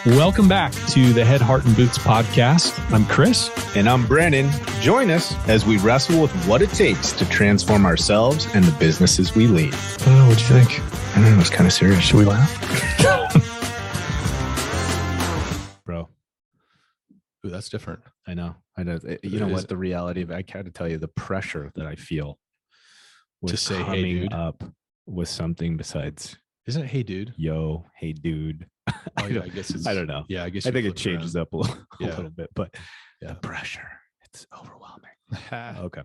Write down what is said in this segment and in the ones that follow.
Welcome back to the Head, Heart, and Boots podcast. I'm Chris. And I'm Brandon. Join us as we wrestle with what it takes to transform ourselves and the businesses we lead. I don't know. What'd you think? I don't know. It's kind of serious. Should we laugh? Bro. Ooh, that's different. I know. You know what? The reality of it, I can't tell you the pressure that I feel to say, hey, dude, up with something besides, isn't it, hey, dude? Yo, hey, dude. Oh, yeah, I guess it's, I don't know. Yeah, I guess I think it changes up a little bit, but the pressure, it's overwhelming. Okay.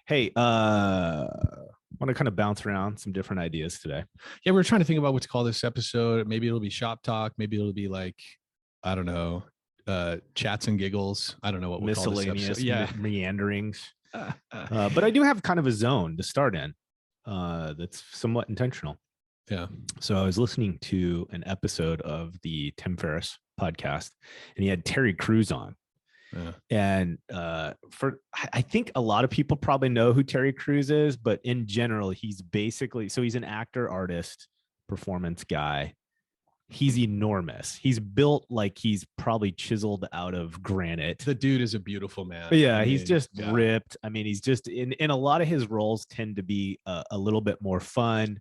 Hey, want to kind of bounce around some different ideas today. Yeah, we're trying to think about what to call this episode. Maybe it'll be shop talk. Maybe it'll be like, I don't know, chats and giggles. I don't know what we'll call this episode. Yeah, meanderings. But I do have kind of a zone to start in that's somewhat intentional. Yeah. So I was listening to an episode of the Tim Ferriss podcast, and he had Terry Crews on. Yeah. And I think a lot of people probably know who Terry Crews is, but in general, he's an actor, artist, performance guy. He's enormous. He's built like he's probably chiseled out of granite. The dude is a beautiful man. Yeah, he's just ripped. I mean, he's just in a lot of his roles tend to be a little bit more fun.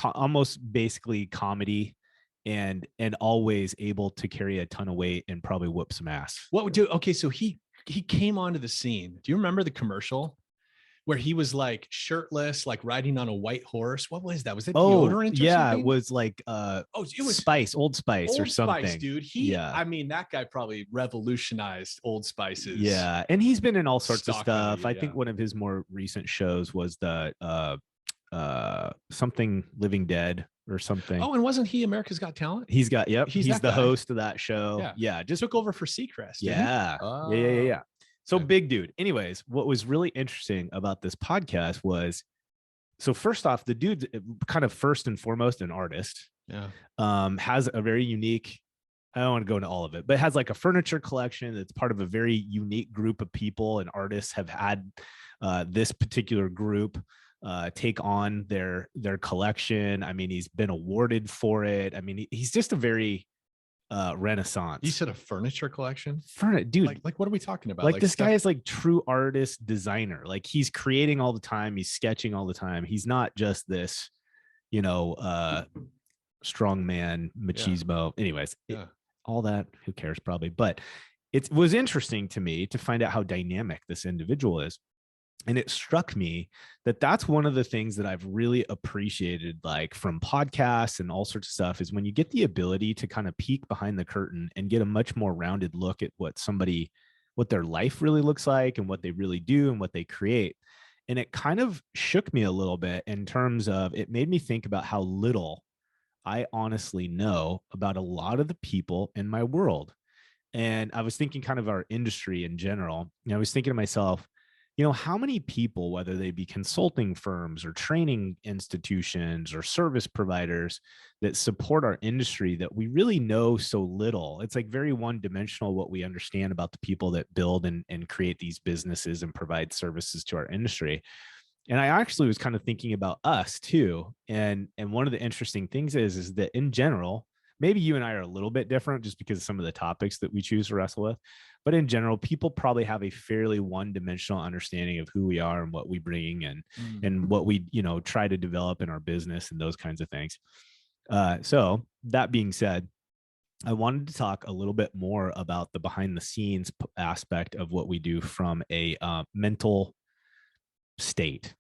Almost basically comedy, and always able to carry a ton of weight and probably whoop some ass. What would do? Okay, so he came onto the scene. Do you remember the commercial where he was like shirtless, like riding on a white horse? What was that? Was it deodorant? Yeah, something? it was like it was Old Spice or something. Spice, dude. I mean, that guy probably revolutionized Old Spice's. Yeah, and he's been in all sorts of stuff. I think one of his more recent shows was the something Living Dead or something. Oh, and wasn't he America's Got Talent? He's the guy. host of that show. Yeah, just took over for Seacrest. Yeah. So big dude. Anyways, what was really interesting about this podcast was, so first off, the dude's kind of first and foremost an artist. Yeah. Has a very unique, I don't want to go into all of it, but has like a furniture collection that's part of a very unique group of people, and artists have had this particular group take on their collection. I mean, he's been awarded for it. I mean, he's just a very renaissance. You said a furniture collection? Dude, like what are we talking about? Like this guy is like true artist designer. Like he's creating all the time. He's sketching all the time. He's not just this, strong man machismo. Yeah. Anyways, all that, who cares probably. But it was interesting to me to find out how dynamic this individual is. And it struck me that that's one of the things that I've really appreciated, like from podcasts and all sorts of stuff, is when you get the ability to kind of peek behind the curtain and get a much more rounded look at what their life really looks like and what they really do and what they create. And it kind of shook me a little bit in terms of, it made me think about how little I honestly know about a lot of the people in my world. And I was thinking kind of our industry in general. And I was thinking to myself, how many people, whether they be consulting firms or training institutions or service providers that support our industry, that we really know so little. It's like very one-dimensional what we understand about the people that build and create these businesses and provide services to our industry. And I actually was kind of thinking about us too. And one of the interesting things is that in general, maybe you and I are a little bit different just because of some of the topics that we choose to wrestle with. But in general, people probably have a fairly one-dimensional understanding of who we are and what we bring and what we, try to develop in our business and those kinds of things. So that being said, I wanted to talk a little bit more about the behind the scenes aspect of what we do from a mental state,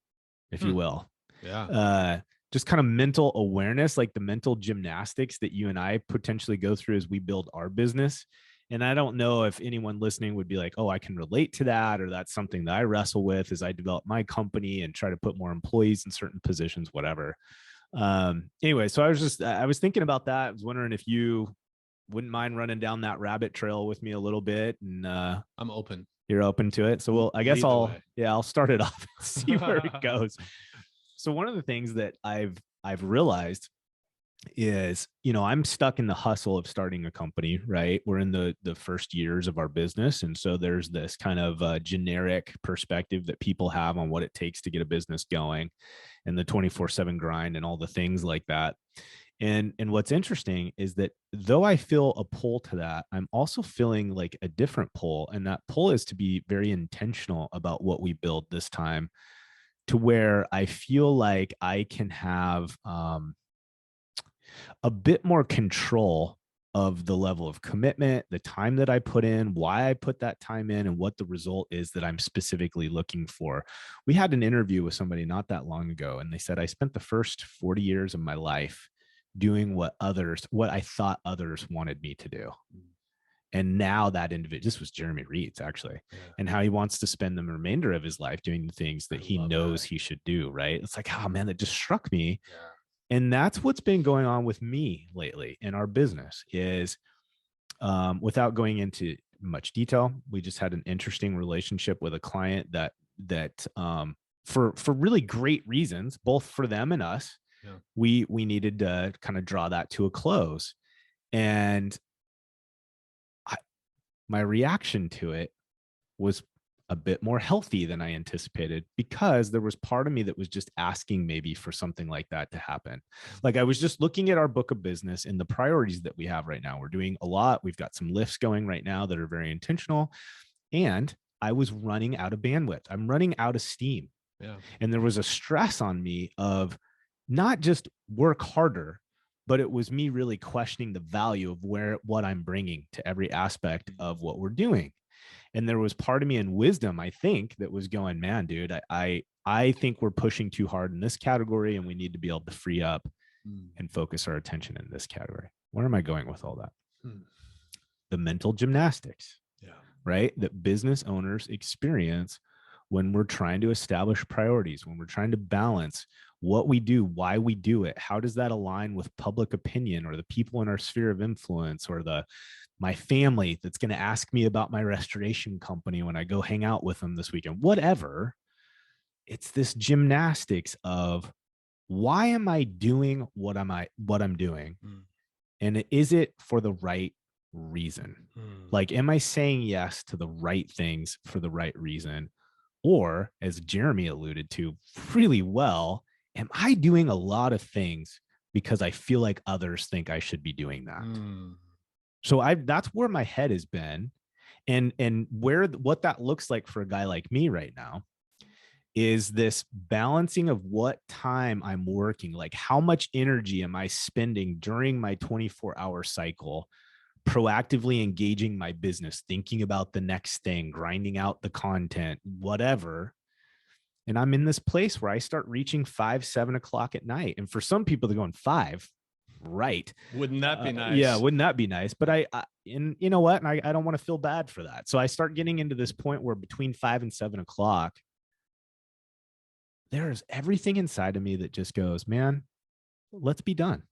if you will. Yeah. Just kind of mental awareness, like the mental gymnastics that you and I potentially go through as we build our business. And I don't know if anyone listening would be like, oh, I can relate to that, or that's something that I wrestle with as I develop my company and try to put more employees in certain positions, whatever. Anyway, so I was thinking about that. I was wondering if you wouldn't mind running down that rabbit trail with me a little bit. And I'm open. You're open to it. So I guess I'll start it off and see where it goes. So one of the things that I've realized is, I'm stuck in the hustle of starting a company, right? We're in the first years of our business. And so there's this kind of generic perspective that people have on what it takes to get a business going and the 24/7 grind and all the things like that. And what's interesting is that though I feel a pull to that, I'm also feeling like a different pull. And that pull is to be very intentional about what we build this time, to where I feel like I can have a bit more control of the level of commitment, the time that I put in, why I put that time in, and what the result is that I'm specifically looking for. We had an interview with somebody not that long ago, and they said, I spent the first 40 years of my life doing what I thought others wanted me to do. And now that individual, this was Jeremy Reeds actually, and how he wants to spend the remainder of his life doing the things that he knows he should do. Right. It's like, oh man, that just struck me. And that's what's been going on with me lately in our business is, without going into much detail, we just had an interesting relationship with a client that for really great reasons, both for them and us, we needed to kind of draw that to a close. And my reaction to it was a bit more healthy than I anticipated, because there was part of me that was just asking maybe for something like that to happen. Like I was just looking at our book of business and the priorities that we have right now. We're doing a lot. We've got some lifts going right now that are very intentional. And I was running out of bandwidth. I'm running out of steam. And there was a stress on me of not just work harder, but it was me really questioning the value of what I'm bringing to every aspect of what we're doing. And there was part of me in wisdom, I think, that was going, man, dude, I think we're pushing too hard in this category, and we need to be able to free up and focus our attention in this category. Where am I going with all that? The mental gymnastics, right? That business owners experience when we're trying to establish priorities, when we're trying to balance what we do, why we do it. How does that align with public opinion or the people in our sphere of influence, or my family that's going to ask me about my restoration company when I go hang out with them this weekend, whatever. It's this gymnastics of, why am I doing what I'm doing? And is it for the right reason? Like, am I saying yes to the right things for the right reason? Or, as Jeremy alluded to really well, am I doing a lot of things because I feel like others think I should be doing that? So that's where my head has been. And what that looks like for a guy like me right now is this balancing of what time I'm working, like how much energy am I spending during my 24-hour cycle, proactively engaging my business, thinking about the next thing, grinding out the content, whatever. And I'm in this place where I start reaching 5, 7 o'clock at night. And for some people, they're going 5. Right. Wouldn't that be nice? Yeah. Wouldn't that be nice? But and you know what? And I don't want to feel bad for that. So I start getting into this point where between 5 and 7 o'clock, there's everything inside of me that just goes, man, let's be done.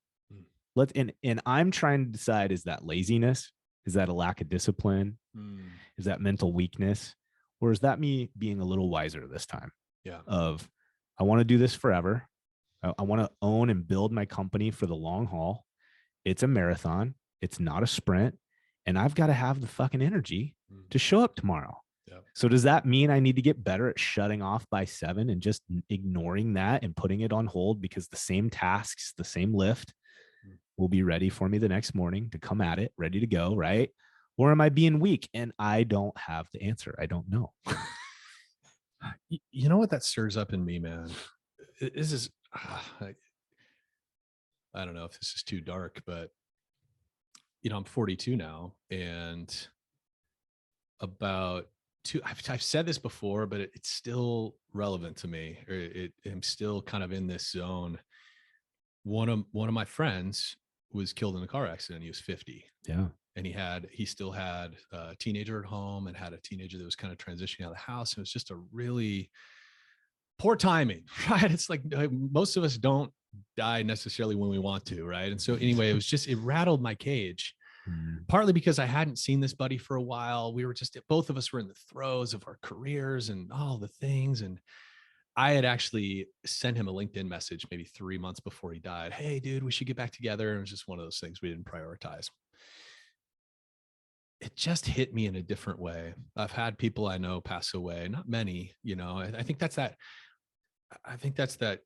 And I'm trying to decide, is that laziness? Is that a lack of discipline? Is that mental weakness? Or is that me being a little wiser this time? I want to do this forever. I want to own and build my company for the long haul. It's a marathon. It's not a sprint. And I've got to have the fucking energy to show up tomorrow. So does that mean I need to get better at shutting off by 7 and just ignoring that and putting it on hold, because the same tasks, the same lift will be ready for me the next morning to come at it, ready to go, right? Or am I being weak? And I don't have the answer. I don't know. You know what that stirs up in me, man? This is, I don't know if this is too dark, but I'm 42 now, and I've said this before, but it's still relevant to me. I'm still kind of in this zone. One of my friends was killed in a car accident. He was 50. Yeah. And he still had a teenager at home, and had a teenager that was kind of transitioning out of the house. It was just a really poor timing, right? It's like most of us don't die necessarily when we want to, right? And so anyway, it rattled my cage, partly because I hadn't seen this buddy for a while. Both of us were in the throes of our careers and all the things. And I had actually sent him a LinkedIn message maybe 3 months before he died. Hey, dude, we should get back together. And it was just one of those things we didn't prioritize. It just hit me in a different way. I've had people I know pass away, not many, I think that's that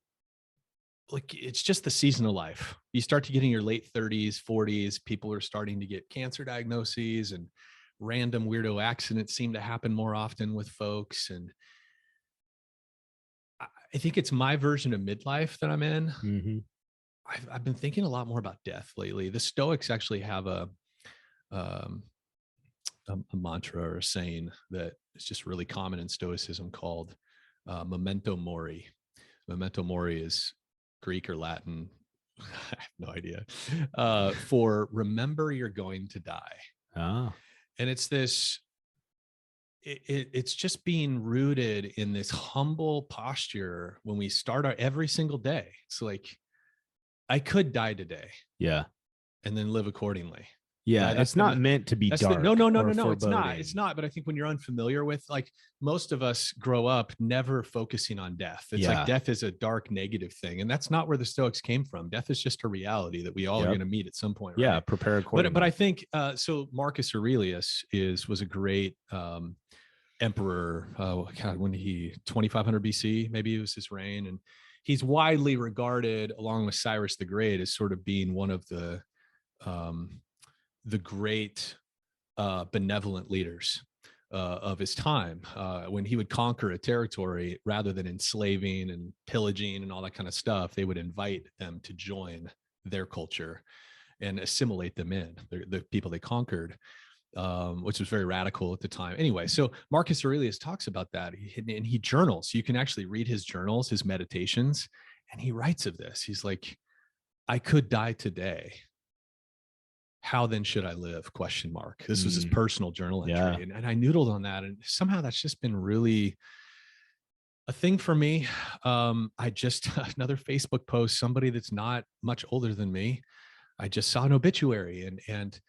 like, it's just the season of life. You start to get in your late 30s, 40s, people are starting to get cancer diagnoses, and random weirdo accidents seem to happen more often with folks. And I think it's my version of midlife that I'm in. Mm-hmm. I've been thinking a lot more about death lately. The Stoics actually have a mantra or a saying that is just really common in Stoicism called Memento Mori. Memento Mori is Greek or Latin. I have no idea. For remember you're going to die. Oh. And it's this, it's just being rooted in this humble posture when we start our every single day. It's like, I could die today. Yeah. And then live accordingly. Yeah. Right? It's not meant to be dark. No. It's foreboding. not. It's not. But I think when you're unfamiliar with, like, most of us grow up never focusing on death. It's like death is a dark, negative thing. And that's not where the Stoics came from. Death is just a reality that we all are going to meet at some point. Right? Yeah. Prepare accordingly. But I think, so Marcus Aurelius was a great emperor. God, when 2500 BC, maybe it was his reign. And he's widely regarded, along with Cyrus the Great, as sort of being one of the great benevolent leaders of his time. When he would conquer a territory, rather than enslaving and pillaging and all that kind of stuff, they would invite them to join their culture and assimilate them in, the people they conquered, which was very radical at the time. Anyway, so Marcus Aurelius talks about that, and he journals. You can actually read his journals, his meditations, and he writes of this. He's like, I could die today. How then should I live? ? This was his personal journal entry. And I noodled on that. And somehow that's just been really a thing for me. I just, another Facebook post, somebody that's not much older than me, I just saw an obituary, and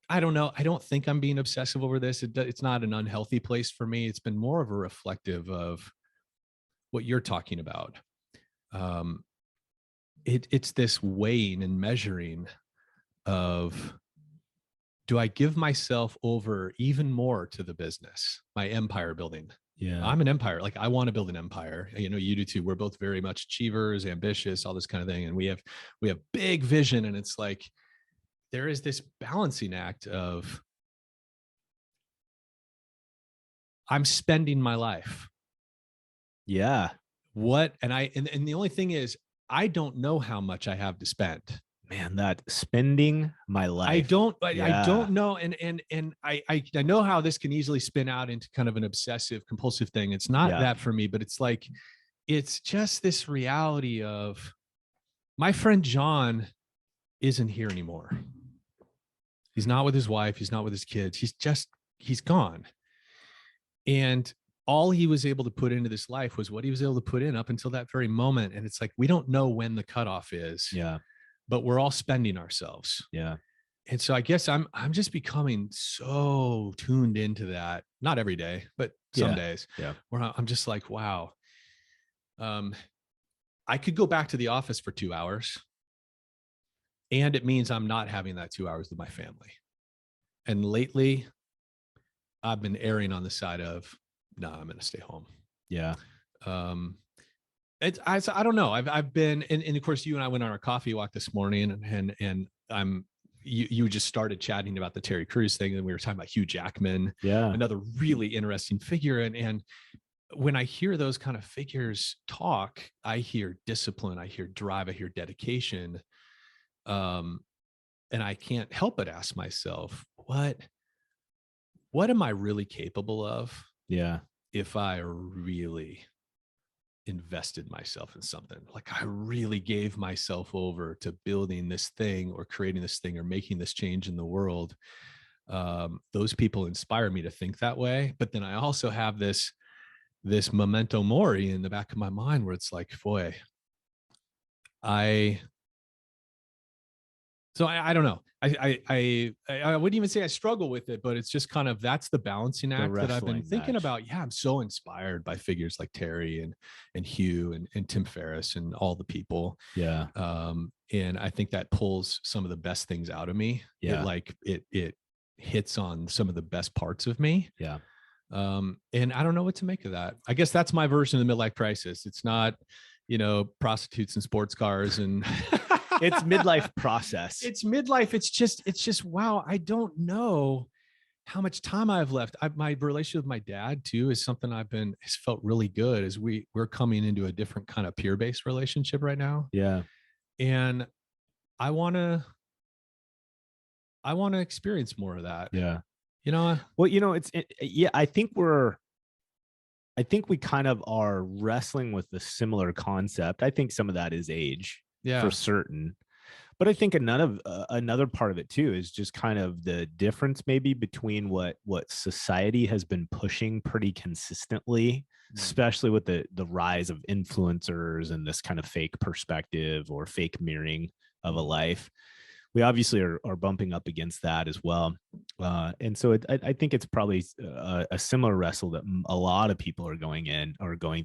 I don't know. I don't think I'm being obsessive over this. It's not an unhealthy place for me. It's been more of a reflective of what you're talking about. It's this weighing and measuring of, do I give myself over even more to the business, my empire building? Yeah. I'm an empire. Like, I want to build an empire. You know, you do too. We're both very much achievers, ambitious, all this kind of thing. And we have big vision. And it's like, there is this balancing act of, I'm spending my life. Yeah. What? And the only thing is, I don't know how much I have to spend. Man, that spending my life. I don't know. And I know how this can easily spin out into kind of an obsessive compulsive thing. It's not that for me, but it's like, it's just this reality of, my friend John isn't here anymore. He's not with his wife. He's not with his kids. He's gone. And all he was able to put into this life was what he was able to put in up until that very moment. And it's like, we don't know when the cutoff is. Yeah. But we're all spending ourselves. Yeah. And so I guess I'm just becoming so tuned into that. Not every day, but some days. Yeah. Where I'm just like, wow. I could go back to the office for 2 hours, and it means I'm not having that 2 hours with my family. And lately, I've been erring on the side of, no, I'm going to stay home. Yeah. I don't know. I've been, and of course you and I went on our coffee walk this morning, and you just started chatting about the Terry Crews thing. And we were talking about Hugh Jackman, another really interesting figure. And when I hear those kind of figures talk, I hear discipline, I hear drive, I hear dedication. And I can't help but ask myself, what am I really capable of? Yeah. If I really invested myself in something, like I really gave myself over to building this thing or creating this thing or making this change in the world. Those people inspire me to think that way. But then I also have this memento mori in the back of my mind where it's like, boy, I don't know. I wouldn't even say I struggle with it, but it's just kind of, that's the balancing act that I've been thinking about. Yeah, I'm so inspired by figures like Terry and Hugh and Tim Ferriss and all the people. Yeah. And I think that pulls some of the best things out of me. Yeah. It hits on some of the best parts of me. Yeah. And I don't know what to make of that. I guess that's my version of the midlife crisis. It's not, prostitutes and sports cars and it's midlife process. It's midlife. It's just, wow. I don't know how much time I've left. My relationship with my dad too is something has felt really good as we're coming into a different kind of peer-based relationship right now. Yeah. And I want to experience more of that. Yeah. Well, yeah, I think we kind of are wrestling with the similar concept. I think some of that is age, for certain. But I think another part of it too is just kind of the difference maybe between what society has been pushing pretty consistently, especially with the rise of influencers and this kind of fake perspective or fake mirroring of a life. We obviously are bumping up against that as well. And so I think it's probably a similar wrestle that a lot of people are going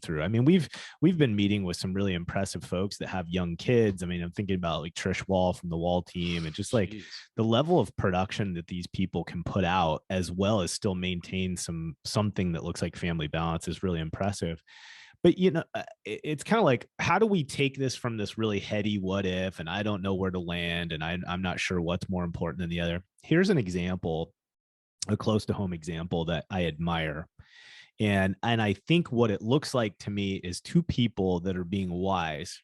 through. I mean, we've been meeting with some really impressive folks that have young kids. I mean, I'm thinking about like Trish Wall from the Wall team, and just like the level of production that these people can put out, as well as still maintain something that looks like family balance, is really impressive. But, it's kind of like, how do we take this from this really heady what if, and I don't know where to land, and I'm not sure what's more important than the other. Here's an example, a close to home example that I admire. And I think what it looks like to me is two people that are being wise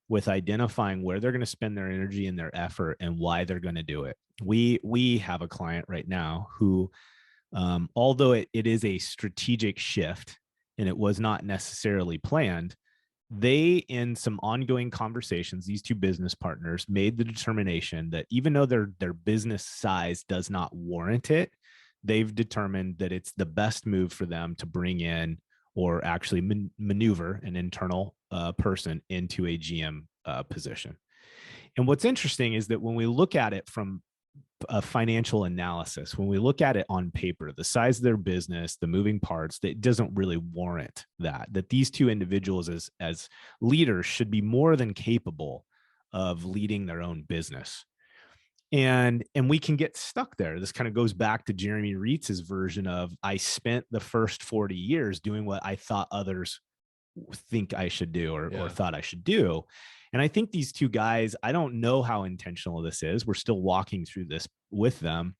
with identifying where they're going to spend their energy and their effort and why they're going to do it. We have a client right now who, although it is a strategic shift, and it was not necessarily planned, they, in some ongoing conversations, these two business partners made the determination that even though their business size does not warrant it, they've determined that it's the best move for them to bring in, or actually maneuver, an internal person into a GM position. And what's interesting is that when we look at it from a financial analysis, when we look at it on paper, the size of their business, the moving parts, that doesn't really warrant that these two individuals as leaders should be more than capable of leading their own business. And we can get stuck there. This kind of goes back to Jeremy Rietz's version of, I spent the first 40 years doing what I thought others think I should do, or thought I should do. And I think these two guys, I don't know how intentional this is. We're still walking through this with them,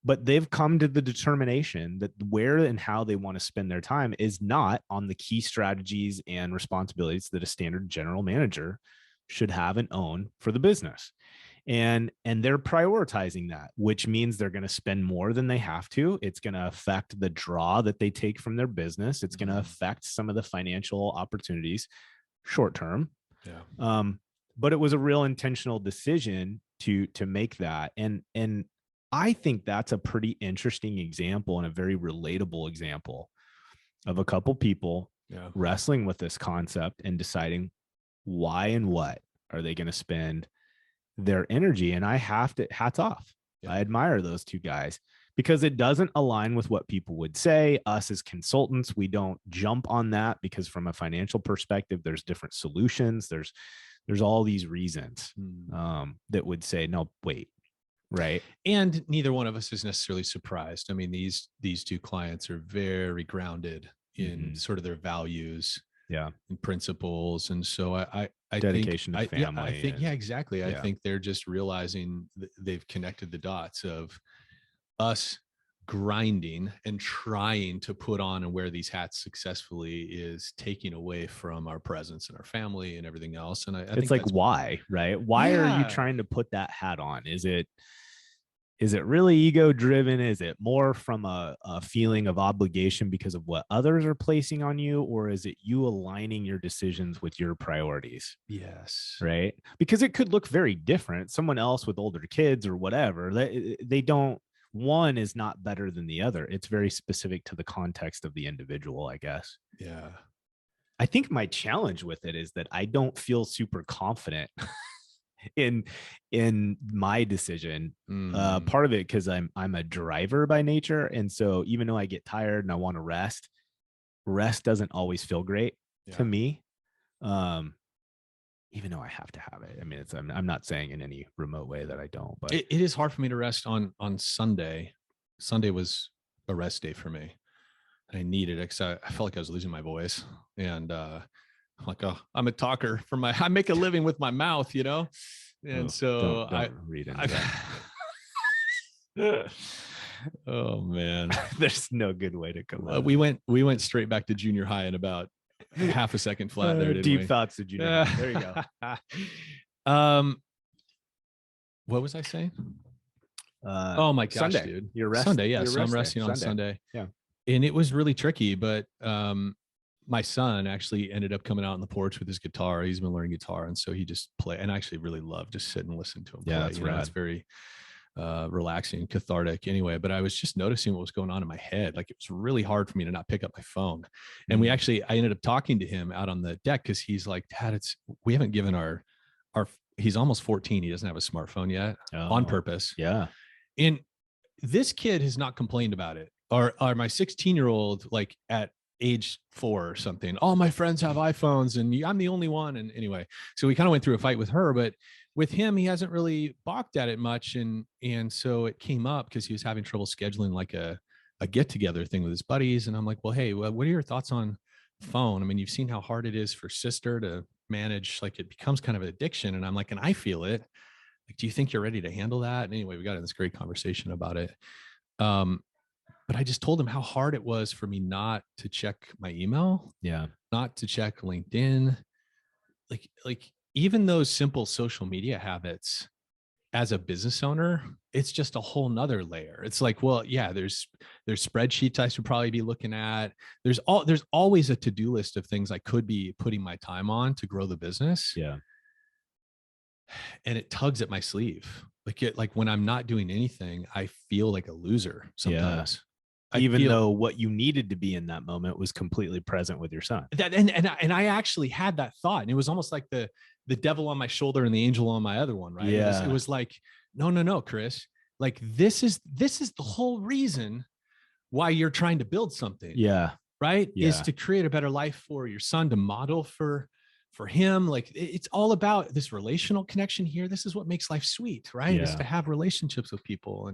but they've come to the determination that where and how they want to spend their time is not on the key strategies and responsibilities that a standard general manager should have and own for the business. And they're prioritizing that, which means they're going to spend more than they have to. It's going to affect the draw that they take from their business. It's going to affect some of the financial opportunities short term. Yeah. But it was a real intentional decision to make that. And I think that's a pretty interesting example, and a very relatable example of a couple people wrestling with this concept and deciding why and what are they going to spend their energy. And I have to, hats off. Yeah. I admire those two guys, because it doesn't align with what people would say. Us as consultants, we don't jump on that, because from a financial perspective, there's different solutions. There's all these reasons that would say, no, wait. Right. And neither one of us is necessarily surprised. I mean, these two clients are very grounded in sort of their values and principles. And so I dedication think, to family. I think, exactly. I think they're just realizing they've connected the dots of us grinding and trying to put on and wear these hats successfully is taking away from our presence and our family and everything else. And I it's think like, why, right? Why are you trying to put that hat on? Is it really ego driven? Is it more from a feeling of obligation because of what others are placing on you? Or is it you aligning your decisions with your priorities? Yes. Right. Because it could look very different. Someone else with older kids or whatever, they don't, one is not better than the other. It's very specific to the context of the individual, I guess. Yeah. I think my challenge with it is that I don't feel super confident in my decision. Part of it because I'm a driver by nature, and so even though I get tired and I want to rest doesn't always feel great to me. Even though I have to have it. I mean, I'm not saying in any remote way that I don't, but it is hard for me to rest on Sunday. Sunday was a rest day for me. I needed it because I felt like I was losing my voice, and I'm like, oh, I'm a talker I make a living with my mouth, you know? And so don't read into that. Oh man. There's no good way to come out. We went straight back to junior high in about half a second flat there. Deep thoughts to junior high. There you go. What was I saying? Oh my gosh, Sunday. dude. You're resting. Sunday, yeah. So I'm resting on Sunday. Yeah. And it was really tricky, but my son actually ended up coming out on the porch with his guitar. He's been learning guitar. And so he just played, and I actually really loved just sit and listen to him play. That's right. It's very relaxing, cathartic anyway. But I was just noticing what was going on in my head. Like, it was really hard for me to not pick up my phone. And I ended up talking to him out on the deck, because he's like, Dad, we haven't given our he's almost 14. He doesn't have a smartphone yet, on purpose. Yeah. And this kid has not complained about it. Or my 16-year-old, like at age 4 or something, all my friends have iPhones and I'm the only one. And anyway, so we kind of went through a fight with her, but with him, he hasn't really balked at it much. And so it came up because he was having trouble scheduling like a get together thing with his buddies. And I'm like, well, hey, what are your thoughts on phone? I mean, you've seen how hard it is for sister to manage, like it becomes kind of an addiction. And I'm like, and I feel it. Like, do you think you're ready to handle that? And anyway, we got in this great conversation about it. But I just told him how hard it was for me not to check my email. Yeah. Not to check LinkedIn. Like even those simple social media habits as a business owner, it's just a whole nother layer. It's like, well, yeah, there's spreadsheets I should probably be looking at. There's always a to-do list of things I could be putting my time on to grow the business. Yeah. And it tugs at my sleeve. Like when I'm not doing anything, I feel like a loser sometimes. Yeah. Even though what you needed to be in that moment was completely present with your son. And I actually had that thought, and it was almost like the devil on my shoulder and the angel on my other one, right? Yeah. It was like, no, Chris, like this is the whole reason why you're trying to build something. Yeah. Right. Yeah. Is to create a better life for your son, to model for him. Like, it's all about this relational connection here. This is what makes life sweet, right? Yeah. Is to have relationships with people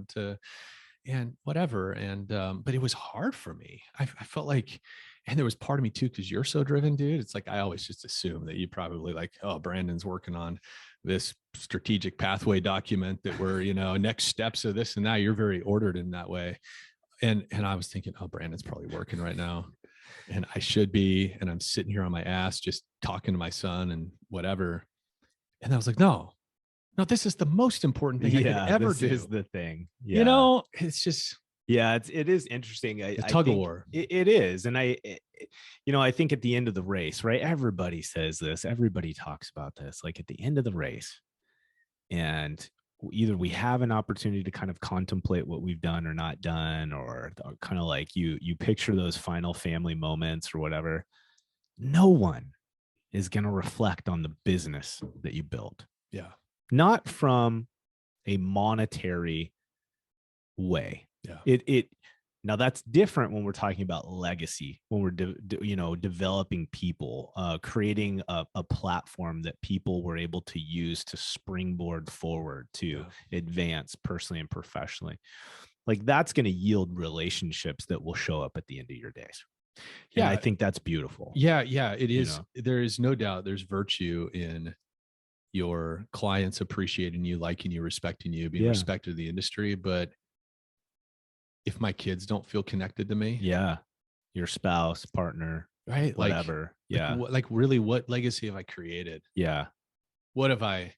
and whatever. And, but it was hard for me. I felt like, and there was part of me too, cause you're so driven, dude. It's like, I always just assume that you probably like, oh, Brandon's working on this strategic pathway document that we're, next steps of this and that. You're very ordered in that way. And I was thinking, oh, Brandon's probably working right now, and I should be. And I'm sitting here on my ass, just talking to my son and whatever. And I was like, no, this is the most important thing I could ever do. This is the thing. Yeah. It's just, it is interesting. A tug of war. It is. And I think at the end of the race, right? Everybody says this, everybody talks about this, like at the end of the race, and either we have an opportunity to kind of contemplate what we've done or not done, or kind of like you picture those final family moments or whatever. No one is going to reflect on the business that you built. Yeah. Not from a monetary way. Yeah. Now that's different when we're talking about legacy, when we're developing people, creating a platform that people were able to use to springboard forward to advance personally and professionally. Like, that's going to yield relationships that will show up at the end of your days. Yeah, and I think that's beautiful. Yeah, it is. There is no doubt there's virtue in your clients appreciating you, liking you, respecting you, being respected in the industry. But if my kids don't feel connected to me, your spouse, partner, right, whatever, like really, what legacy have I created? Yeah, what have I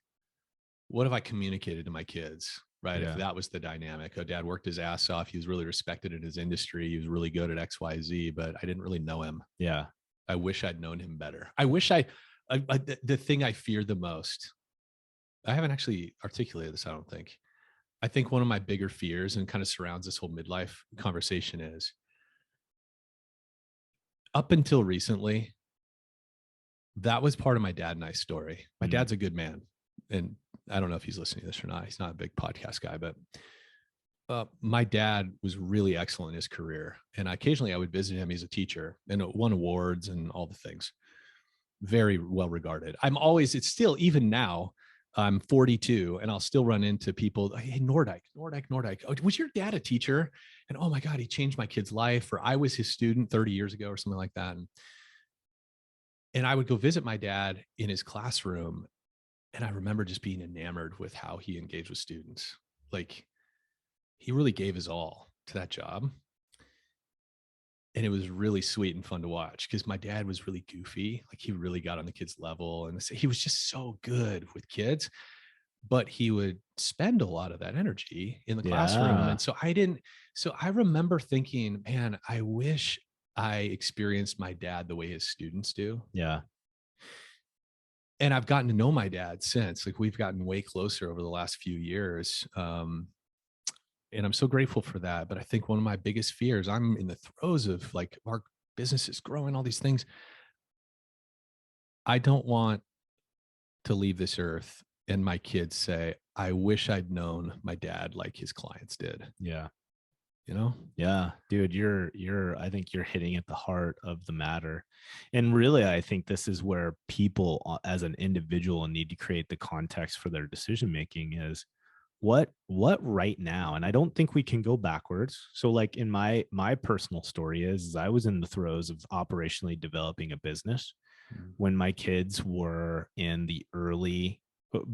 communicated to my kids? Right, if that was the dynamic. Oh, Dad worked his ass off. He was really respected in his industry. He was really good at XYZ, but I didn't really know him. Yeah, I wish I'd known him better. I wish the thing I fear the most, I haven't actually articulated this, I don't think. I think one of my bigger fears, and kind of surrounds this whole midlife conversation, is up until recently, that was part of my dad and I story. My dad's a good man. And I don't know if he's listening to this or not. He's not a big podcast guy, but my dad was really excellent in his career. And occasionally I would visit him. He's a teacher and won awards and all the things. Very well regarded. It's still, even now, I'm 42 and I'll still run into people. Hey, Nordyke. Oh, was your dad a teacher? And oh my God, he changed my kid's life. Or I was his student 30 years ago or something like that. And And I would go visit my dad in his classroom. And I remember just being enamored with how he engaged with students. Like, he really gave his all to that job. And it was really sweet and fun to watch because my dad was really goofy. Like, he really got on the kids' level, and he was just so good with kids, but he would spend a lot of that energy in the classroom. Yeah. And so I remember thinking, man, I wish I experienced my dad the way his students do. Yeah. And I've gotten to know my dad since. Like, we've gotten way closer over the last few years. And I'm so grateful for that. But I think one of my biggest fears, I'm in the throes of like our business is growing, all these things. I don't want to leave this earth and my kids say, I wish I'd known my dad like his clients did. Yeah. You know? Yeah, dude, I think you're hitting at the heart of the matter. And really, I think this is where people as an individual need to create the context for their decision making is what right now. And I don't think we can go backwards. So like in my personal story is I was in the throes of operationally developing a business when my kids were in the early,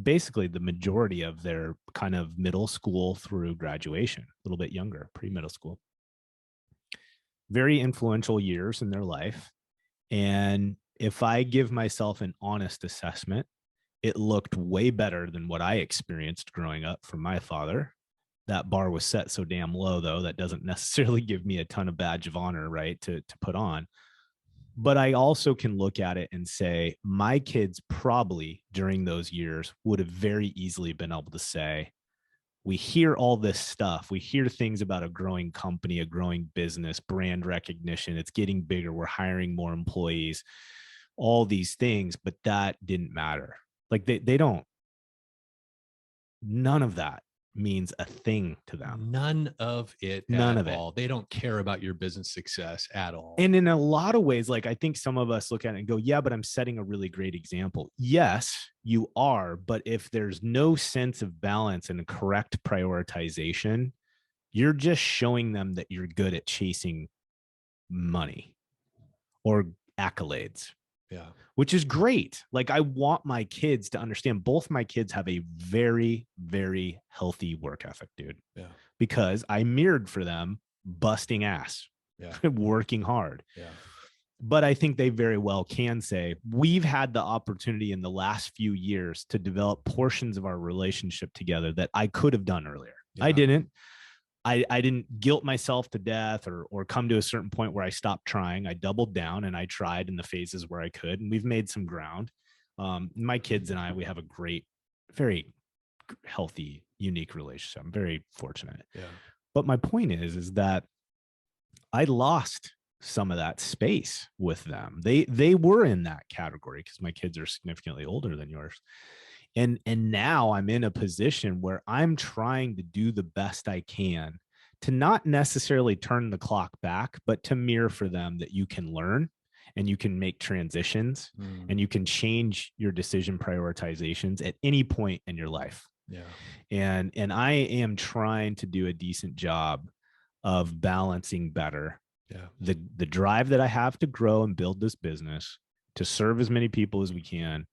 basically the majority of their kind of middle school through graduation, a little bit younger, pre-middle school. Very influential years in their life. And if I give myself an honest assessment, it looked way better than what I experienced growing up from my father. That bar was set so damn low, though, that doesn't necessarily give me a ton of badge of honor, right, to put on. But I also can look at it and say my kids probably during those years would have very easily been able to say, we hear all this stuff. We hear things about a growing company, a growing business, brand recognition. It's getting bigger. We're hiring more employees, all these things, but that didn't matter. Like they don't, none of that means a thing to them. None of it None at of all. it. They don't care about your business success at all. And in a lot of ways, like I think some of us look at it and go, yeah, but I'm setting a really great example. Yes, you are. But if there's no sense of balance and a correct prioritization, you're just showing them that you're good at chasing money or accolades. Yeah. Which is great. Like I want my kids to understand both my kids have a very, very healthy work ethic, dude. Yeah. Because I mirrored for them busting ass, working hard. Yeah. But I think they very well can say, we've had the opportunity in the last few years to develop portions of our relationship together that I could have done earlier. Yeah. I didn't. I didn't guilt myself to death or come to a certain point where I stopped trying. I doubled down and I tried in the phases where I could, and we've made some ground. My kids and I, we have a great, very healthy, unique relationship. I'm very fortunate. Yeah. But my point is that I lost some of that space with them. They were in that category because my kids are significantly older than yours. And now I'm in a position where I'm trying to do the best I can to not necessarily turn the clock back, but to mirror for them that you can learn and you can make transitions and you can change your decision prioritizations at any point in your life. Yeah. And I am trying to do a decent job of balancing better the drive that I have to grow and build this business, to serve as many people as we can,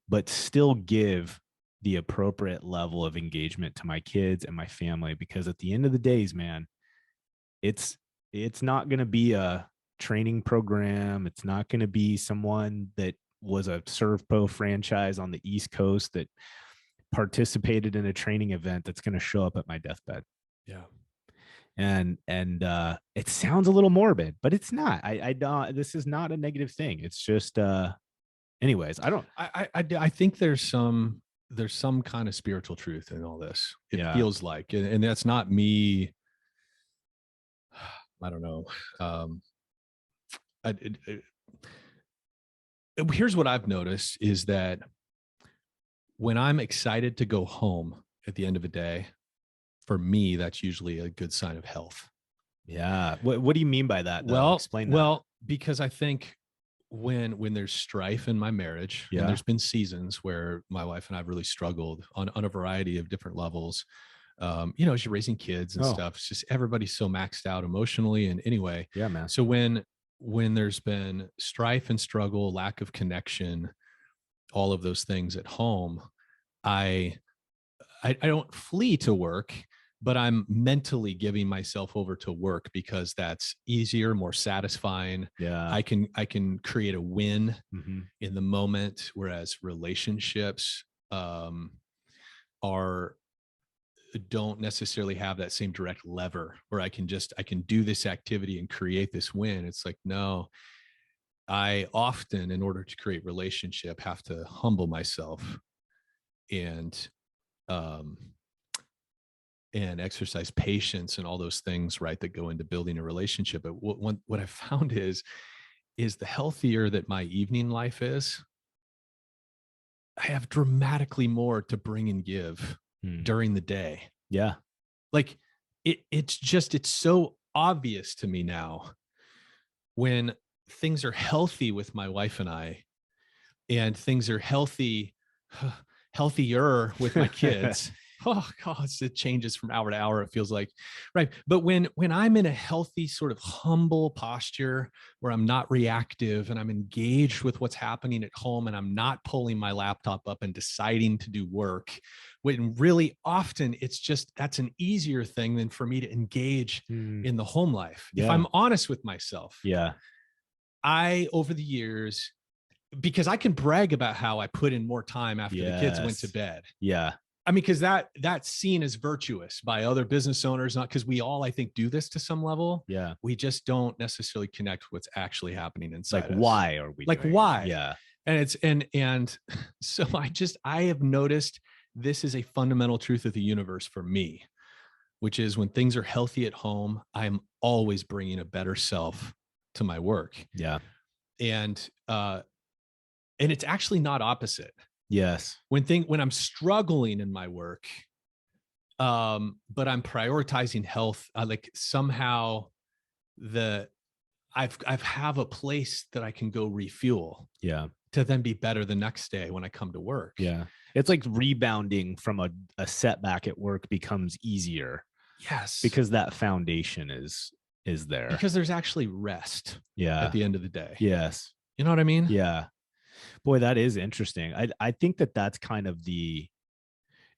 but still give the appropriate level of engagement to my kids and my family. Because at the end of the days, man, it's not going to be a training program. It's not going to be someone that was a Servpo franchise on the East Coast that participated in a training event that's going to show up at my deathbed. Yeah. And it sounds a little morbid, but it's not. I don't, this is not a negative thing. It's just, anyways, I think there's some kind of spiritual truth in all this. It feels like, and that's not me. I don't know. Here's what I've noticed is that when I'm excited to go home at the end of a day, for me, that's usually a good sign of health. Yeah. What do you mean by that? Well, explain that. Well, because I think when there's strife in my marriage, and there's been seasons where my wife and I've really struggled on a variety of different levels. As you're raising kids and stuff, it's just everybody's so maxed out emotionally. And anyway, yeah, man. So when when there's been strife and struggle, lack of connection, all of those things at home, I don't flee to work, but I'm mentally giving myself over to work because that's easier, more satisfying. Yeah. I can create a win Mm-hmm. in the moment, whereas relationships don't necessarily have that same direct lever where I can do this activity and create this win. It's like, no, I often, in order to create relationship, have to humble myself and exercise patience and all those things, right, that go into building a relationship. But what I found is the healthier that my evening life is, I have dramatically more to bring and give during the day. Yeah. Like it's so obvious to me now when things are healthy with my wife and I, and things are healthier with my kids. Oh God, it changes from hour to hour. It feels like, right. But when I'm in a healthy sort of humble posture where I'm not reactive and I'm engaged with what's happening at home and I'm not pulling my laptop up and deciding to do work, when really often that's an easier thing than for me to engage in the home life. Yeah. If I'm honest with myself, yeah, I, over the years, because I can brag about how I put in more time after the kids went to bed. Yeah. I mean, because that's seen as virtuous by other business owners, not because we all, I think, do this to some level. Yeah. We just don't necessarily connect with what's actually happening inside us. Why are we like doing why? It? Yeah. And it's and so I have noticed this is a fundamental truth of the universe for me, which is when things are healthy at home, I'm always bringing a better self to my work. Yeah. And it's actually not opposite. Yes. When I'm struggling in my work, but I'm prioritizing health, like somehow I've have a place that I can go refuel. Yeah. To then be better the next day when I come to work. Yeah. It's like rebounding from a setback at work becomes easier. Yes. Because that foundation is there. Because there's actually rest. Yeah. At the end of the day. Yes. You know what I mean? Yeah. Boy, that is interesting. I think that's kind of the,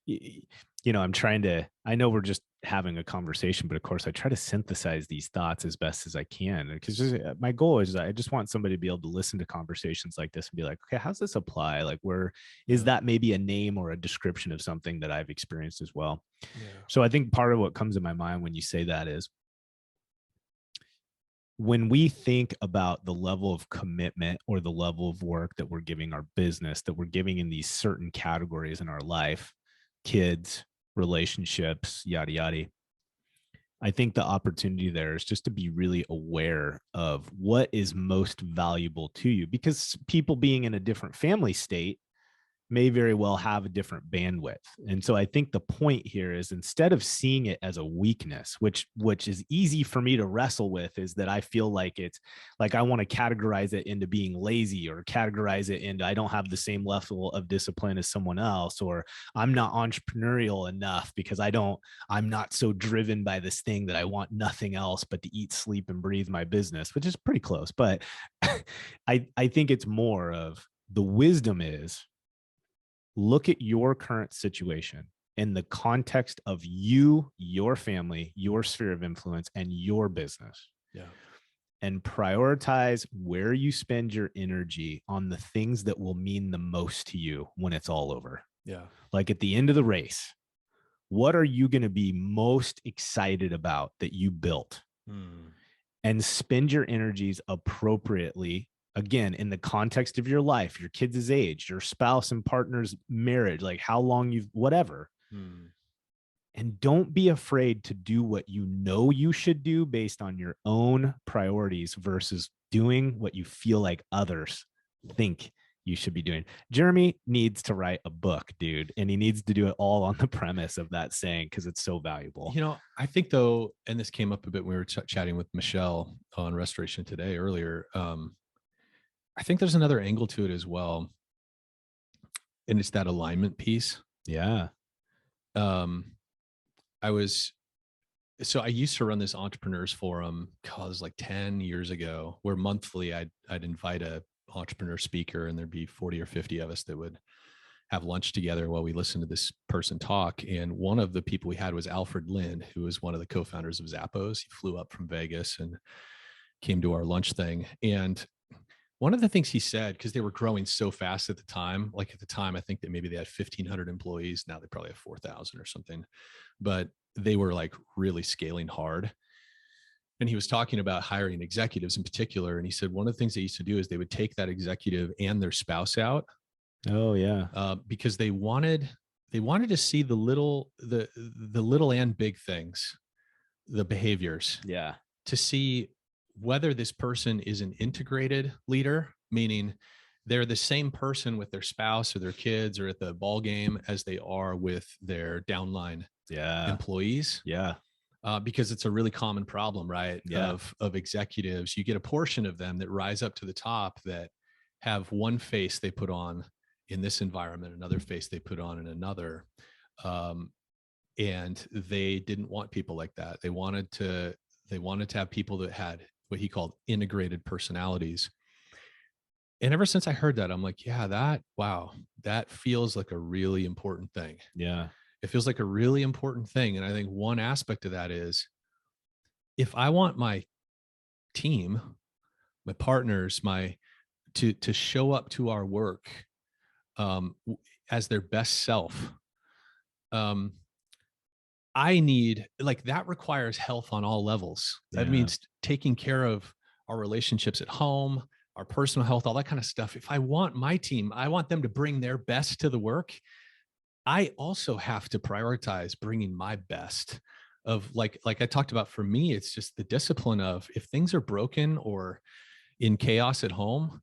I know we're just having a conversation, but of course I try to synthesize these thoughts as best as I can. Because my goal is I just want somebody to be able to listen to conversations like this and be like, okay, how's this apply? Like, where is that maybe a name or a description of something that I've experienced as well? Yeah. So I think part of what comes in my mind when you say that is, when we think about the level of commitment or the level of work that we're giving our business, that we're giving in these certain categories in our life, kids, relationships, yada, yada, I think the opportunity there is just to be really aware of what is most valuable to you, because people being in a different family state may very well have a different bandwidth. And so I think the point here is, instead of seeing it as a weakness, which is easy for me to wrestle with, is that I feel like it's like I want to categorize it into being lazy, or categorize it into I don't have the same level of discipline as someone else, or I'm not entrepreneurial enough because I'm not so driven by this thing that I want nothing else but to eat, sleep, and breathe my business, which is pretty close. But I think it's more of the wisdom is, look at your current situation in the context of you, your family, your sphere of influence, and your business. Yeah. And prioritize where you spend your energy on the things that will mean the most to you when it's all over. Yeah. Like at the end of the race, what are you going to be most excited about that you built? And spend your energies appropriately. Again, in the context of your life, your kids' age, your spouse and partner's marriage, like how long whatever. And don't be afraid to do what you know you should do based on your own priorities versus doing what you feel like others think you should be doing. Jeremy needs to write a book, dude, and he needs to do it all on the premise of that saying, because it's so valuable. You know, I think though, and this came up a bit when we were chatting with Michelle on Restoration Today earlier. I think there's another angle to it as well. And it's that alignment piece. Yeah. I was so I used to run this entrepreneurs forum, it was like 10 years ago, where monthly I'd invite a entrepreneur speaker, and there'd be 40 or 50 of us that would have lunch together while we listened to this person talk. And one of the people we had was Alfred Lin, who was one of the co-founders of Zappos. He flew up from Vegas and came to our lunch thing. And one of the things he said, because they were growing so fast at the time, like at the time, I think that maybe they had 1,500 employees. Now they probably have 4,000 or something, but they were like really scaling hard. And he was talking about hiring executives in particular. And he said, one of the things they used to do is they would take that executive and their spouse out. Oh yeah. Because they wanted to see the little and big things, the behaviors. Yeah. To see whether this person is an integrated leader, meaning they're the same person with their spouse or their kids or at the ball game as they are with their downline employees. Yeah. Because it's a really common problem, right? Yeah. Of executives. You get a portion of them that rise up to the top that have one face they put on in this environment, another face they put on in another. And they didn't want people like that. They wanted to have people that had what he called integrated personalities. And ever since I heard that, I'm like, yeah, that feels like a really important thing. Yeah. It feels like a really important thing. And I think one aspect of that is, if I want my team, my partners, to show up to our work as their best self, I need, like, that requires health on all levels. That means taking care of our relationships at home, our personal health, all that kind of stuff. If I want my team, I want them to bring their best to the work. I also have to prioritize bringing my best. Of like I talked about, for me, it's just the discipline of, if things are broken or in chaos at home,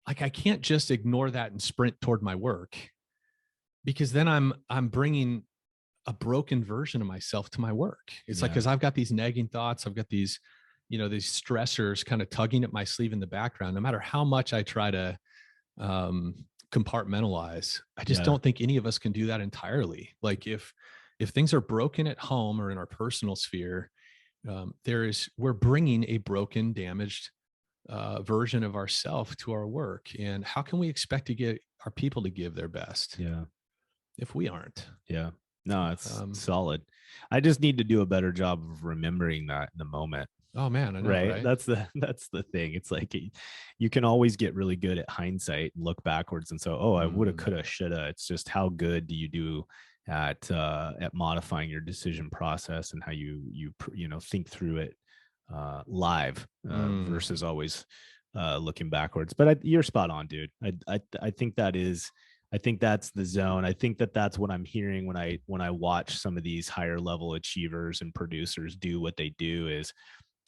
like, I can't just ignore that and sprint toward my work, because then I'm bringing a broken version of myself to my work. It's like, because I've got these nagging thoughts, I've got these, these stressors kind of tugging at my sleeve in the background. No matter how much I try to compartmentalize, I just don't think any of us can do that entirely. Like, if things are broken at home or in our personal sphere, we're bringing a broken, damaged version of ourselves to our work. And how can we expect to get our people to give their best if we aren't? No, it's solid. I just need to do a better job of remembering that in the moment. Oh man, I know, right? That's the thing. It's like, you can always get really good at hindsight and look backwards and say, oh, I woulda, coulda, shoulda. It's just, how good do you do at modifying your decision process and how you think through it live versus always looking backwards. But you're spot on, dude. I think that's the zone. I think that's what I'm hearing when I watch some of these higher level achievers and producers do what they do, is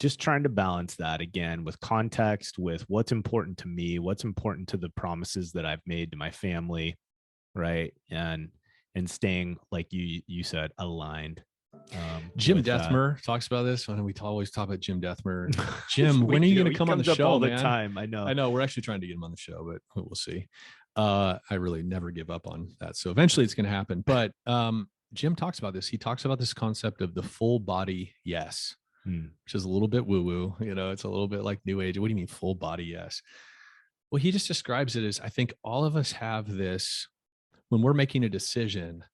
just trying to balance that again with context, with what's important to me, what's important to the promises that I've made to my family, right? And staying, like you said, aligned. Jim Dethmer talks about this. When we always talk about Jim Dethmer. Jim, when are you going to come on the show? All the time. I know. We're actually trying to get him on the show, but we'll see. I really never give up on that. So eventually it's going to happen. But Jim talks about this. He talks about this concept of the full body yes, which is a little bit woo-woo. It's a little bit like new age. What do you mean full body yes? Well, he just describes it as, I think all of us have this when we're making a decision.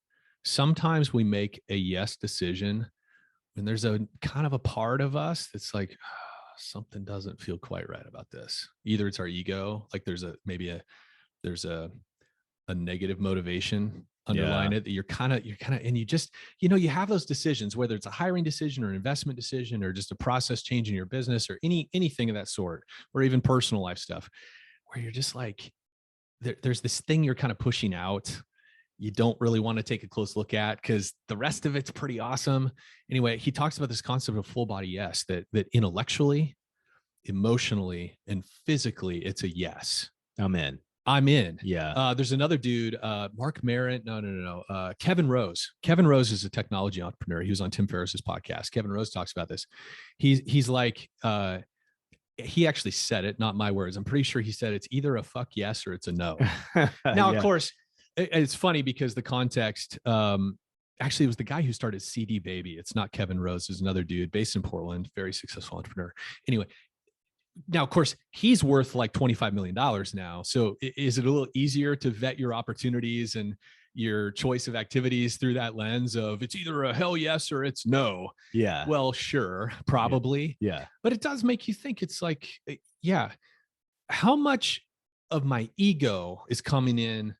Sometimes we make a yes decision when there's a kind of a part of us that's like, something doesn't feel quite right about this. Either it's our ego, like there's a negative motivation underlying it, that you're kind of, and you just, you have those decisions, whether it's a hiring decision or an investment decision or just a process change in your business or anything of that sort, or even personal life stuff, where you're just like, there's this thing you're kind of pushing out. You don't really want to take a close look at because the rest of it's pretty awesome. Anyway, he talks about this concept of full body yes, that intellectually, emotionally, and physically, it's a yes. I'm in. Yeah. There's another dude, Mark Merritt. No. Kevin Rose. Kevin Rose is a technology entrepreneur. He was on Tim Ferriss's podcast. Kevin Rose talks about this. He's like, he actually said it, not my words. I'm pretty sure he said it's either a fuck yes or it's a no. Now, of course, it's funny because the context, actually, it was the guy who started CD Baby. It's not Kevin Rose. There's another dude based in Portland, very successful entrepreneur. Anyway, now, of course, he's worth like $25 million now. So is it a little easier to vet your opportunities and your choice of activities through that lens of it's either a hell yes or it's no? Yeah. Well, sure, probably. Yeah. But it does make you think. It's like, yeah, how much of my ego is coming in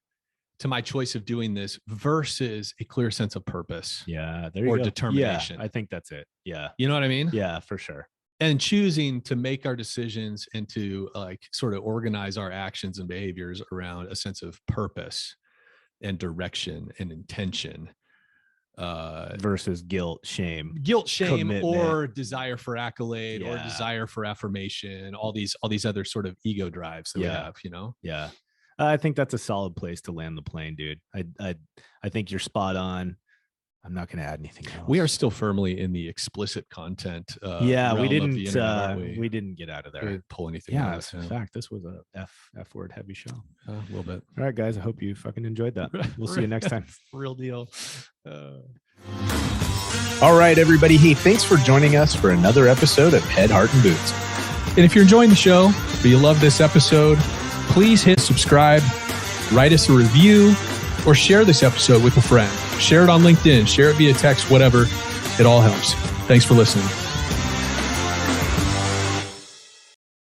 to my choice of doing this versus a clear sense of purpose? Yeah. Or determination. Yeah, I think that's it. Yeah. You know what I mean? Yeah, for sure. And choosing to make our decisions and to like sort of organize our actions and behaviors around a sense of purpose and direction and intention versus guilt, shame, commitment, or desire for accolade or desire for affirmation, all these other sort of ego drives that we have, you know? Yeah. I think that's a solid place to land the plane, dude. I think you're spot on. I'm not going to add anything else. We are still firmly in the explicit content. We didn't get out of there. We didn't pull anything out. In fact, this was a F word heavy show. A little bit. All right, guys. I hope you fucking enjoyed that. We'll see you next time. Real deal. All right, everybody. Hey, thanks for joining us for another episode of Head, Heart, and Boots. And if you're enjoying the show, or you love this episode, please hit subscribe, write us a review, or share this episode with a friend. Share it on LinkedIn, share it via text, whatever. It all helps. Thanks for listening.